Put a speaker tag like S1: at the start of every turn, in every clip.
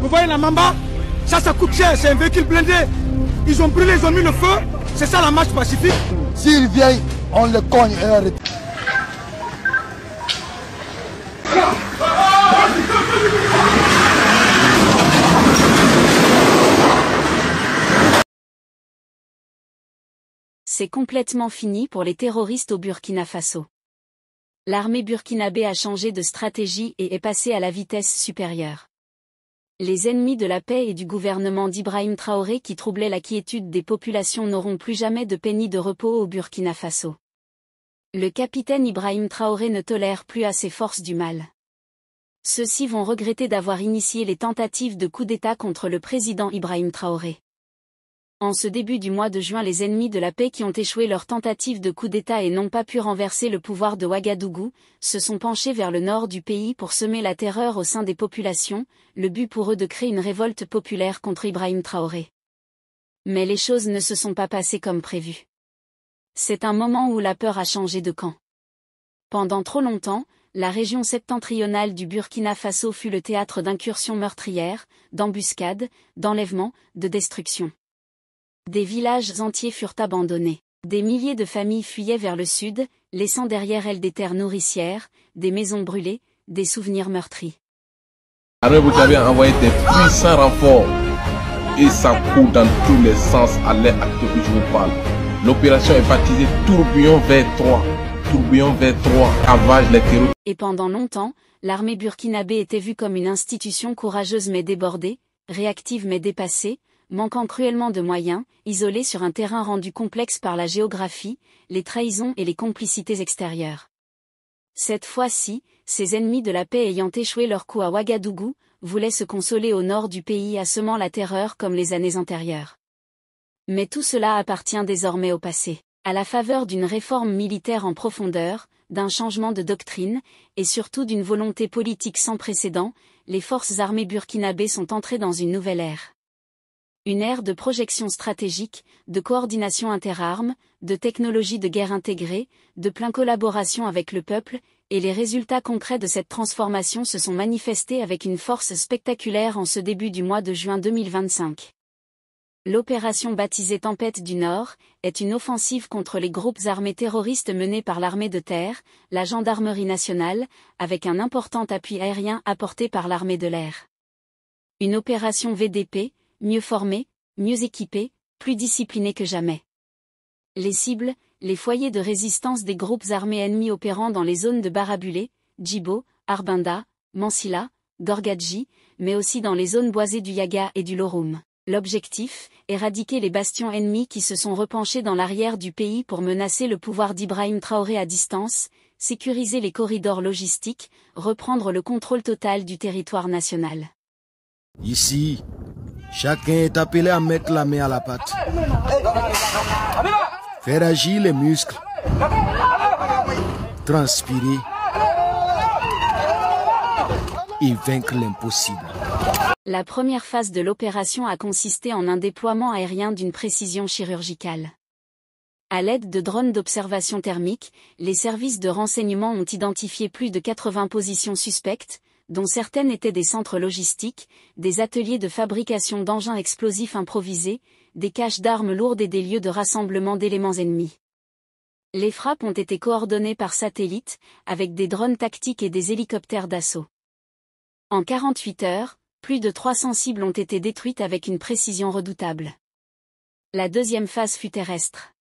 S1: Vous voyez la Mamba? Ça coûte cher, c'est un véhicule blindé. Ils ont brûlé, ils ont mis le feu. C'est ça la marche pacifique.
S2: S'ils viennent, on les cogne et arrête.
S3: C'est complètement fini pour les terroristes au Burkina Faso. L'armée burkinabé a changé de stratégie et est passée à la vitesse supérieure. Les ennemis de la paix et du gouvernement d'Ibrahim Traoré qui troublaient la quiétude des populations n'auront plus jamais de paix ni de repos au Burkina Faso. Le capitaine Ibrahim Traoré ne tolère plus à ces forces du mal. Ceux-ci vont regretter d'avoir initié les tentatives de coup d'État contre le président Ibrahim Traoré. En ce début du mois de juin, les ennemis de la paix qui ont échoué leur tentative de coup d'État et n'ont pas pu renverser le pouvoir de Ouagadougou, se sont penchés vers le nord du pays pour semer la terreur au sein des populations, le but pour eux de créer une révolte populaire contre Ibrahim Traoré. Mais les choses ne se sont pas passées comme prévu. C'est un moment où la peur a changé de camp. Pendant trop longtemps, la région septentrionale du Burkina Faso fut le théâtre d'incursions meurtrières, d'embuscades, d'enlèvements, de destructions. Des villages entiers furent abandonnés. Des milliers de familles fuyaient vers le sud, laissant derrière elles des terres nourricières, des maisons brûlées, des souvenirs meurtris.
S4: Vous a envoyé des puissants renforts et ça court dans tous les sens à l'heure actuelle où je vous parle. L'opération est baptisée Tourbillon V3. Tourbillon V3 ravage les terroristes.
S3: Et pendant longtemps, l'armée burkinabé était vue comme une institution courageuse mais débordée, réactive mais dépassée, manquant cruellement de moyens, isolée sur un terrain rendu complexe par la géographie, les trahisons et les complicités extérieures. Cette fois-ci, ces ennemis de la paix ayant échoué leur coup à Ouagadougou, voulaient se consoler au nord du pays assemant la terreur comme les années antérieures. Mais tout cela appartient désormais au passé. À la faveur d'une réforme militaire en profondeur, d'un changement de doctrine, et surtout d'une volonté politique sans précédent, les forces armées burkinabées sont entrées dans une nouvelle ère. Une ère de projection stratégique, de coordination interarmes, de technologie de guerre intégrée, de pleine collaboration avec le peuple, et les résultats concrets de cette transformation se sont manifestés avec une force spectaculaire en ce début du mois de juin 2025. L'opération baptisée Tempête du Nord est une offensive contre les groupes armés terroristes menée par l'armée de terre, la gendarmerie nationale, avec un important appui aérien apporté par l'armée de l'air. Une opération VDP, mieux formés, mieux équipés, plus disciplinés que jamais. Les cibles, les foyers de résistance des groupes armés ennemis opérant dans les zones de Barabulé, Djibo, Arbinda, Mansilla, Gorgadji, mais aussi dans les zones boisées du Yaga et du Loroum. L'objectif, éradiquer les bastions ennemis qui se sont repenchés dans l'arrière du pays pour menacer le pouvoir d'Ibrahim Traoré à distance, sécuriser les corridors logistiques, reprendre le contrôle total du territoire national.
S5: Ici, chacun est appelé à mettre la main à la pâte. Faire agir les muscles. Transpirer. Et vaincre l'impossible.
S3: La première phase de l'opération a consisté en un déploiement aérien d'une précision chirurgicale. À l'aide de drones d'observation thermique, les services de renseignement ont identifié plus de 80 positions suspectes, dont certaines étaient des centres logistiques, des ateliers de fabrication d'engins explosifs improvisés, des caches d'armes lourdes et des lieux de rassemblement d'éléments ennemis. Les frappes ont été coordonnées par satellite, avec des drones tactiques et des hélicoptères d'assaut. En 48 heures, plus de 300 cibles ont été détruites avec une précision redoutable. La deuxième phase fut terrestre.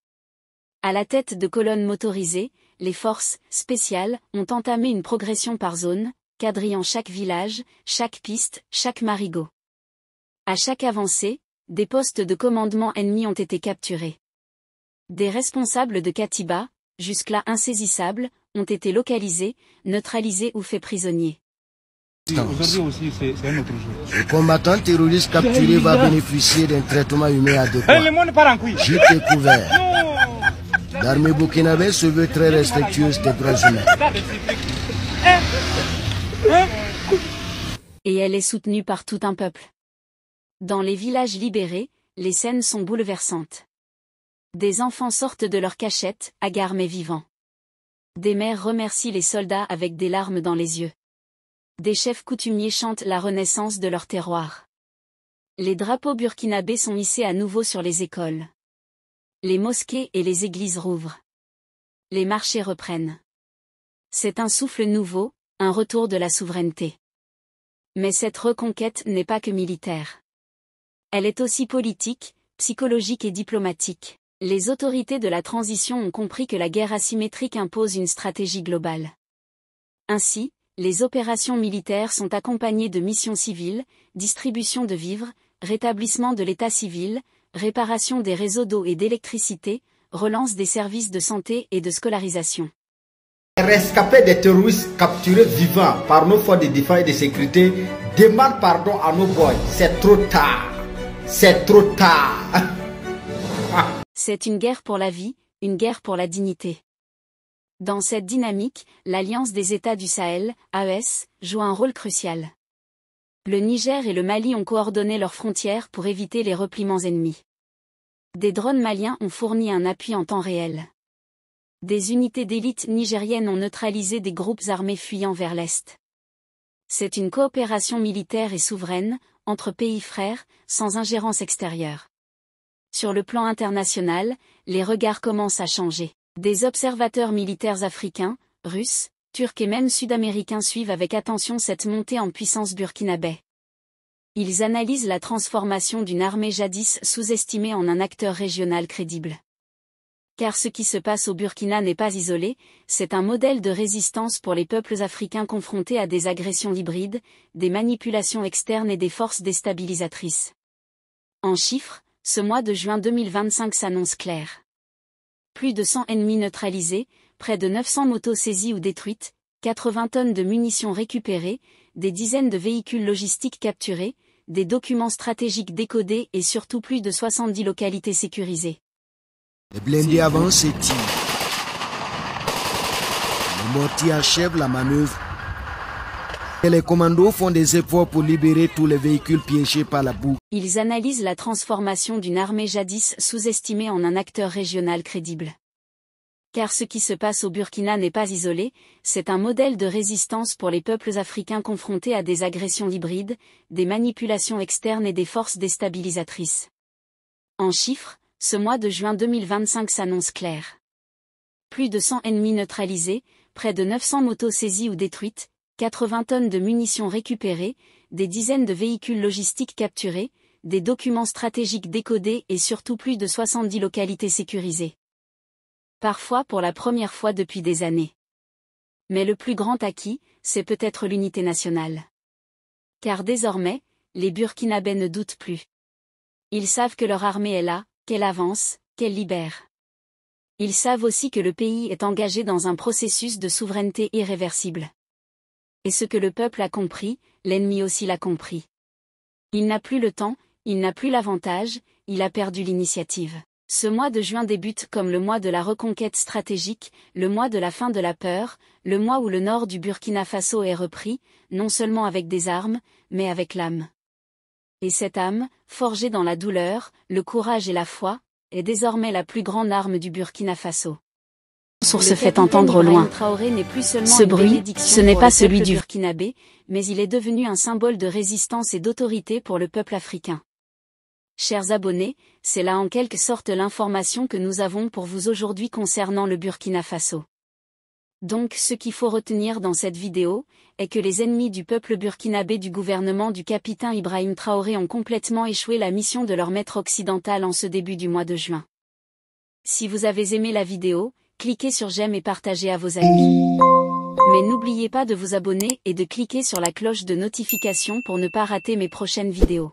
S3: À la tête de colonnes motorisées, les forces spéciales ont entamé une progression par zone, quadrillant chaque village, chaque piste, chaque marigot. À chaque avancée, des postes de commandement ennemis ont été capturés. Des responsables de Katiba, jusque-là insaisissables, ont été localisés, neutralisés ou faits prisonniers.
S1: Aujourd'hui aussi, c'est un autre jour.
S5: Le combattant terroriste capturé va bénéficier d'un traitement humain adéquat.
S1: Le monde part en couille.
S5: Gîte couvert. L'armée burkinabé se veut très respectueuse des droits humains.
S3: Et elle est soutenue par tout un peuple. Dans les villages libérés, les scènes sont bouleversantes. Des enfants sortent de leurs cachettes, hagards mais vivants. Des mères remercient les soldats avec des larmes dans les yeux. Des chefs coutumiers chantent la renaissance de leur terroir. Les drapeaux burkinabés sont hissés à nouveau sur les écoles. Les mosquées et les églises rouvrent. Les marchés reprennent. C'est un souffle nouveau, un retour de la souveraineté. Mais cette reconquête n'est pas que militaire. Elle est aussi politique, psychologique et diplomatique. Les autorités de la transition ont compris que la guerre asymétrique impose une stratégie globale. Ainsi, les opérations militaires sont accompagnées de missions civiles, distribution de vivres, rétablissement de l'état civil, réparation des réseaux d'eau et d'électricité, relance des services de santé et de scolarisation.
S6: Rescapés des terroristes capturés vivants par nos forces de défense et de sécurité demandent pardon à nos boys. C'est trop tard. C'est trop tard.
S3: C'est une guerre pour la vie, une guerre pour la dignité. Dans cette dynamique, l'Alliance des États du Sahel, AES, joue un rôle crucial. Le Niger et le Mali ont coordonné leurs frontières pour éviter les repliements ennemis. Des drones maliens ont fourni un appui en temps réel. Des unités d'élite nigériennes ont neutralisé des groupes armés fuyant vers l'Est. C'est une coopération militaire et souveraine, entre pays frères, sans ingérence extérieure. Sur le plan international, les regards commencent à changer. Des observateurs militaires africains, russes, turcs et même sud-américains suivent avec attention cette montée en puissance burkinabé. Ils analysent la transformation d'une armée jadis sous-estimée en un acteur régional crédible. Car ce qui se passe au Burkina n'est pas isolé, c'est un modèle de résistance pour les peuples africains confrontés à des agressions hybrides, des manipulations externes et des forces déstabilisatrices. En chiffres, ce mois de juin 2025 s'annonce clair. Plus de 100 ennemis neutralisés, près de 900 motos saisies ou détruites, 80 tonnes de munitions récupérées, des dizaines de véhicules logistiques capturés, des documents stratégiques décodés et surtout plus de 70 localités sécurisées.
S5: Les blindés avancent et tirent. Les mortiers achèvent la manœuvre. Et les commandos font des efforts pour libérer tous les véhicules piégés par la boue.
S3: Ils analysent la transformation d'une armée jadis sous-estimée en un acteur régional crédible. Car ce qui se passe au Burkina n'est pas isolé, c'est un modèle de résistance pour les peuples africains confrontés à des agressions hybrides, des manipulations externes et des forces déstabilisatrices. En chiffres, ce mois de juin 2025 s'annonce clair. Plus de 100 ennemis neutralisés, près de 900 motos saisies ou détruites, 80 tonnes de munitions récupérées, des dizaines de véhicules logistiques capturés, des documents stratégiques décodés et surtout plus de 70 localités sécurisées. Parfois pour la première fois depuis des années. Mais le plus grand acquis, c'est peut-être l'unité nationale. Car désormais, les Burkinabés ne doutent plus. Ils savent que leur armée est là, qu'elle avance, qu'elle libère. Ils savent aussi que le pays est engagé dans un processus de souveraineté irréversible. Et ce que le peuple a compris, l'ennemi aussi l'a compris. Il n'a plus le temps, il n'a plus l'avantage, il a perdu l'initiative. Ce mois de juin débute comme le mois de la reconquête stratégique, le mois de la fin de la peur, le mois où le nord du Burkina Faso est repris, non seulement avec des armes, mais avec l'âme. Et cette âme, forgée dans la douleur, le courage et la foi, est désormais la plus grande arme du Burkina Faso. Se fait entendre au loin. Ce bruit, ce n'est pas celui du burkinabé, mais il est devenu un symbole de résistance et d'autorité pour le peuple africain. Chers abonnés, c'est là en quelque sorte l'information que nous avons pour vous aujourd'hui concernant le Burkina Faso. Donc ce qu'il faut retenir dans cette vidéo, est que les ennemis du peuple burkinabé du gouvernement du capitaine Ibrahim Traoré ont complètement échoué la mission de leur maître occidental en ce début du mois de juin. Si vous avez aimé la vidéo, cliquez sur j'aime et partagez à vos amis. Mais n'oubliez pas de vous abonner et de cliquer sur la cloche de notification pour ne pas rater mes prochaines vidéos.